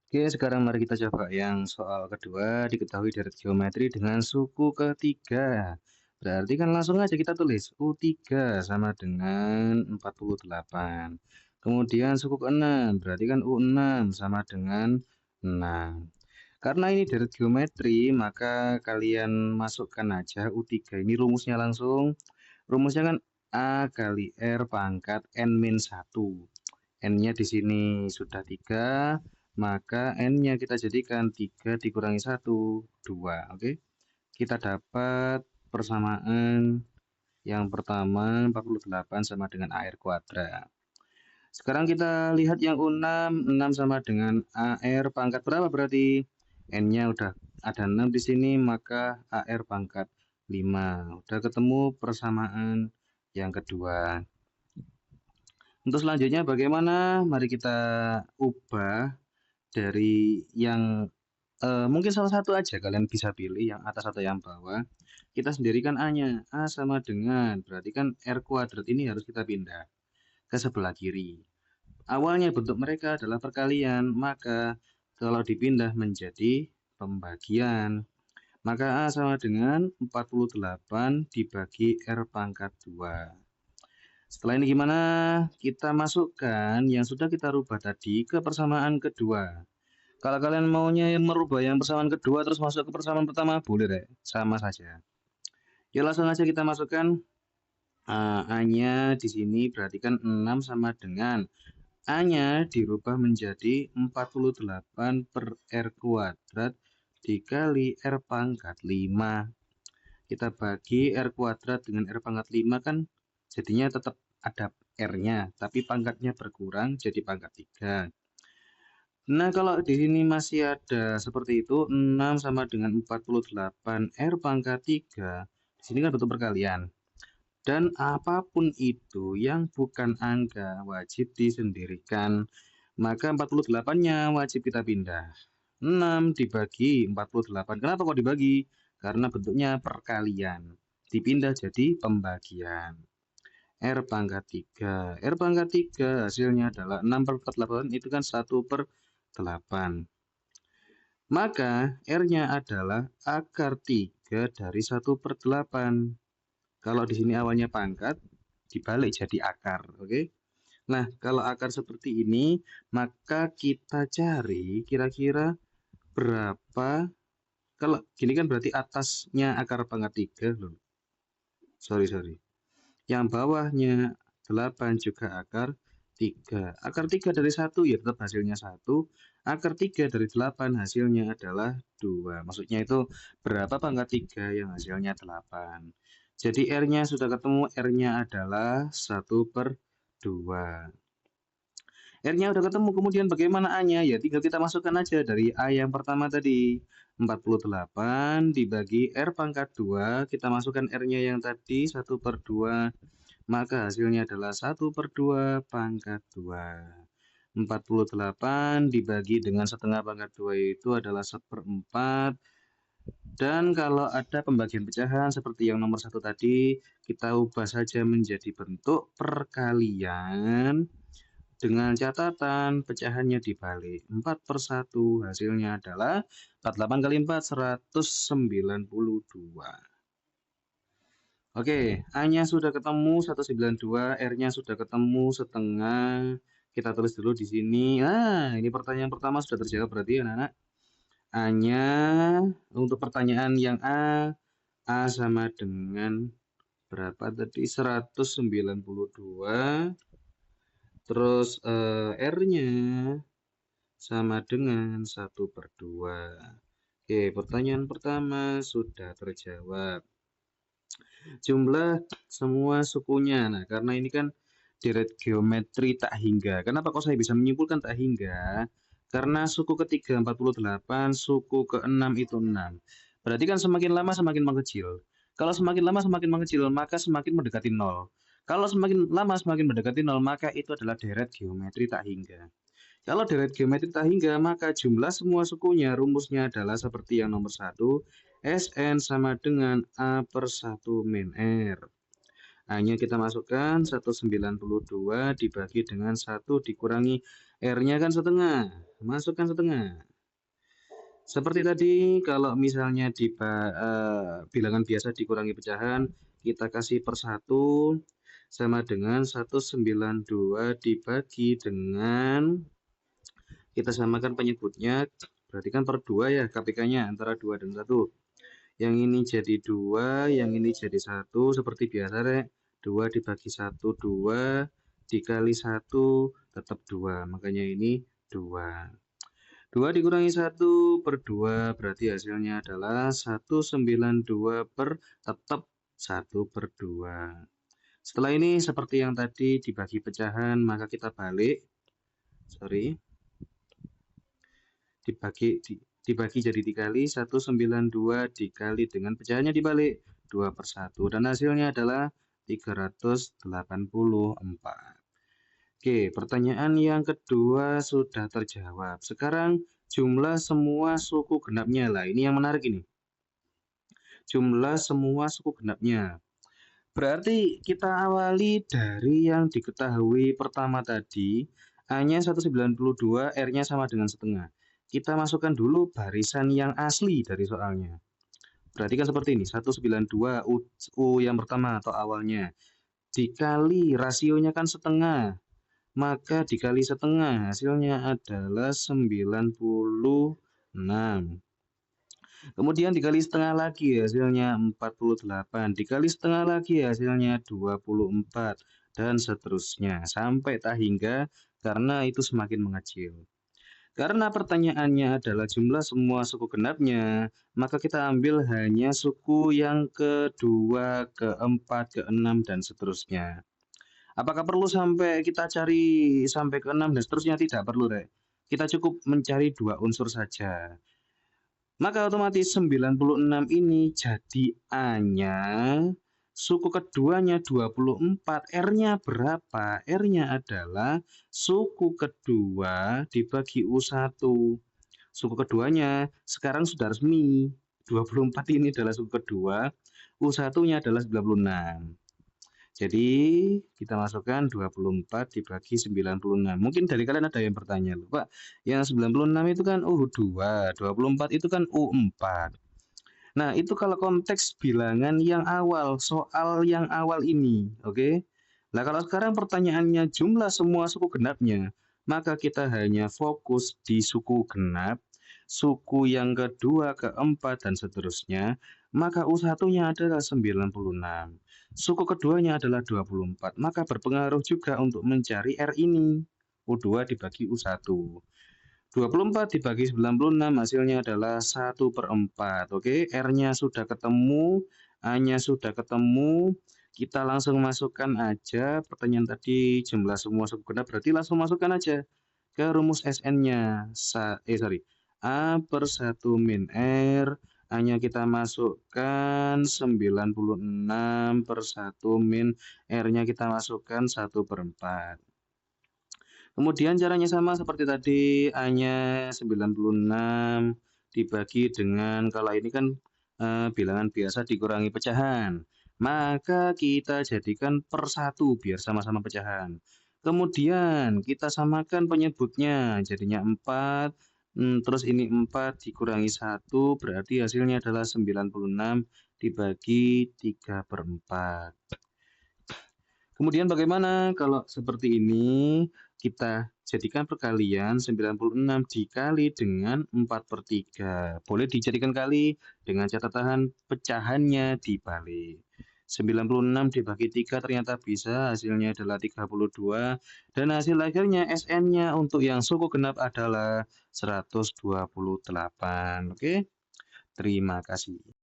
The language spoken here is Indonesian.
Oke, sekarang mari kita coba yang soal kedua, diketahui deret geometri dengan suku ketiga. Berarti kan langsung aja kita tulis U3 sama dengan 48. Kemudian suku keenam, berarti kan U6 sama dengan 6. Karena ini deret geometri, maka kalian masukkan aja U3 ini rumusnya langsung. Rumusnya kan A kali R pangkat N-1. N-nya di sini sudah 3, maka N-nya kita jadikan 3 dikurangi 1, 2. Oke, kita dapat persamaan yang pertama 48 sama dengan AR kuadrat. Sekarang kita lihat yang U6, 6 sama dengan AR pangkat berapa berarti? N-nya udah ada 6 di sini, maka AR pangkat 5. Udah ketemu persamaan yang kedua. Untuk selanjutnya bagaimana? Mari kita ubah dari yang mungkin salah satu aja kalian bisa pilih yang atas atau yang bawah. Kita sendirikan A-nya. A sama dengan, berarti kan R kuadrat ini harus kita pindah ke sebelah kiri. Awalnya bentuk mereka adalah perkalian, maka kalau dipindah menjadi pembagian, maka A sama dengan 48 dibagi R pangkat 2. Setelah ini gimana? Kita masukkan yang sudah kita rubah tadi ke persamaan kedua. Kalau kalian maunya merubah yang persamaan kedua terus masuk ke persamaan pertama, boleh deh, sama saja. Yuk langsung aja kita masukkan A-nya di sini berarti kan 6 sama dengan A-nya dirubah menjadi 48 per R kuadrat dikali R pangkat 5. Kita bagi R kuadrat dengan R pangkat 5 kan jadinya tetap ada R-nya, tapi pangkatnya berkurang jadi pangkat 3. Nah, kalau di sini masih ada seperti itu, 6 sama dengan 48 R pangkat 3. Di sini kan bentuk perkalian. Dan apapun itu yang bukan angka wajib disendirikan. Maka 48-nya wajib kita pindah. 6 dibagi 48. Kenapa kok dibagi? Karena bentuknya perkalian. Dipindah jadi pembagian. R pangkat 3. R pangkat 3 hasilnya adalah 6 per 48 itu kan 1 per 8. Maka R-nya adalah akar 3 dari 1 per 8. Kalau di sini awalnya pangkat, dibalik jadi akar. Oke? Nah, kalau akar seperti ini, maka kita cari kira-kira berapa. Kalau gini kan berarti atasnya akar pangkat 3 loh. Sorry. Yang bawahnya 8 juga akar 3. Akar 3 dari 1 ya tetap hasilnya 1. Akar 3 dari 8 hasilnya adalah 2. Maksudnya itu berapa pangkat 3 yang hasilnya 8. Jadi R-nya sudah ketemu, R-nya adalah 1 per 2. R-nya udah ketemu, kemudian bagaimana A-nya? Ya tinggal kita masukkan aja dari A yang pertama tadi. 48 dibagi R pangkat 2, kita masukkan R-nya yang tadi 1 per 2, maka hasilnya adalah 1 per 2 pangkat 2. 48 dibagi dengan setengah pangkat 2 itu adalah 1/4. Dan kalau ada pembagian pecahan seperti yang nomor 1 tadi, kita ubah saja menjadi bentuk perkalian dengan catatan pecahannya dibalik. 4 per 1 hasilnya adalah 48 kali 4, 192. Oke, A-nya sudah ketemu 192, R-nya sudah ketemu setengah. Kita tulis dulu di sini. Nah, ini pertanyaan pertama sudah terjawab berarti anak-anak. A-nya untuk pertanyaan yang A sama dengan berapa tadi? 192. Terus R-nya sama dengan 1 per 2. Oke, pertanyaan pertama sudah terjawab. Jumlah semua sukunya. Nah, karena ini kan deret geometri tak hingga. Kenapa kok saya bisa menyimpulkan tak hingga? Karena suku ketiga 48, suku keenam itu 6. Berarti kan semakin lama semakin mengecil. Kalau semakin lama semakin mengecil, maka semakin mendekati 0. Kalau semakin lama semakin mendekati 0, maka itu adalah deret geometri tak hingga. Kalau deret geometri tak hingga, maka jumlah semua sukunya rumusnya adalah seperti yang nomor 1, Sn sama dengan A per 1 min R. A-nya kita masukkan 192 dibagi dengan 1 dikurangi R-nya kan setengah, masukkan setengah. Seperti tadi, kalau misalnya bilangan biasa dikurangi pecahan, kita kasih per 1 sama dengan 192 dibagi dengan, kita samakan penyebutnya, berarti kan per 2 ya, KPK-nya antara 2 dan 1. Yang ini jadi 2, yang ini jadi 1, seperti biasa Rek. 2 dibagi 1, 2, dikali 1, tetap 2, makanya ini 2. 2 dikurangi 1 per 2, berarti hasilnya adalah 192 per tetap 1 per 2. Setelah ini seperti yang tadi dibagi pecahan, maka kita balik. Dibagi jadi dikali, 192 dikali dengan pecahannya dibalik, 2 per 1. Dan hasilnya adalah 384. Oke, pertanyaan yang kedua sudah terjawab. Sekarang jumlah semua suku genapnya. Lah, ini yang menarik ini. Jumlah semua suku genapnya. Berarti kita awali dari yang diketahui pertama tadi, A-nya 192, R-nya sama dengan setengah. Kita masukkan dulu barisan yang asli dari soalnya. Berarti kan seperti ini, 192 U yang pertama atau awalnya. Dikali rasionya kan setengah. Maka dikali setengah hasilnya adalah 96. Kemudian dikali setengah lagi hasilnya 48. Dikali setengah lagi hasilnya 24. Dan seterusnya. Sampai tak hingga karena itu semakin mengecil. Karena pertanyaannya adalah jumlah semua suku genapnya, maka kita ambil hanya suku yang kedua, keempat, keenam, dan seterusnya. Apakah perlu sampai kita cari sampai ke 6 dan seterusnya? Tidak perlu, Rek. Kita cukup mencari 2 unsur saja. Maka otomatis 96 ini jadi A-nya, suku keduanya 24, R-nya berapa? R-nya adalah suku kedua dibagi U1. Suku keduanya sekarang sudah resmi. 24 ini adalah suku kedua, U1-nya adalah 96. Jadi kita masukkan 24 dibagi 96. Mungkin dari kalian ada yang bertanya, loh, Pak, yang 96 itu kan U2, 24 itu kan U4. Nah, itu kalau konteks bilangan yang awal, soal yang awal ini, oke? Nah, kalau sekarang pertanyaannya jumlah semua suku genapnya, maka kita hanya fokus di suku genap, suku yang kedua, keempat, dan seterusnya, maka U1-nya adalah 96. Suku keduanya adalah 24, maka berpengaruh juga untuk mencari R ini. U2 dibagi U1. 24 dibagi 96 hasilnya adalah 1/4. Oke, R-nya sudah ketemu, A-nya sudah ketemu. Kita langsung masukkan aja pertanyaan tadi jumlah semua suku genap, berarti langsung masukkan aja ke rumus SN-nya. A per 1 min R, A-nya kita masukkan 96 per 1 min R-nya kita masukkan 1/4. Kemudian caranya sama seperti tadi, A-nya 96 dibagi dengan, kalau ini kan bilangan biasa dikurangi pecahan. Maka kita jadikan per 1 biar sama-sama pecahan. Kemudian kita samakan penyebutnya, jadinya 4. Terus ini 4 dikurangi 1, berarti hasilnya adalah 96 dibagi 3/4. Kemudian bagaimana kalau seperti ini? Kita jadikan perkalian 96 dikali dengan 4/3. Boleh dijadikan kali dengan catatan pecahannya dibalik. 96 dibagi 3 ternyata bisa, hasilnya adalah 32. Dan hasil akhirnya SN-nya untuk yang suku genap adalah 128. Oke, terima kasih.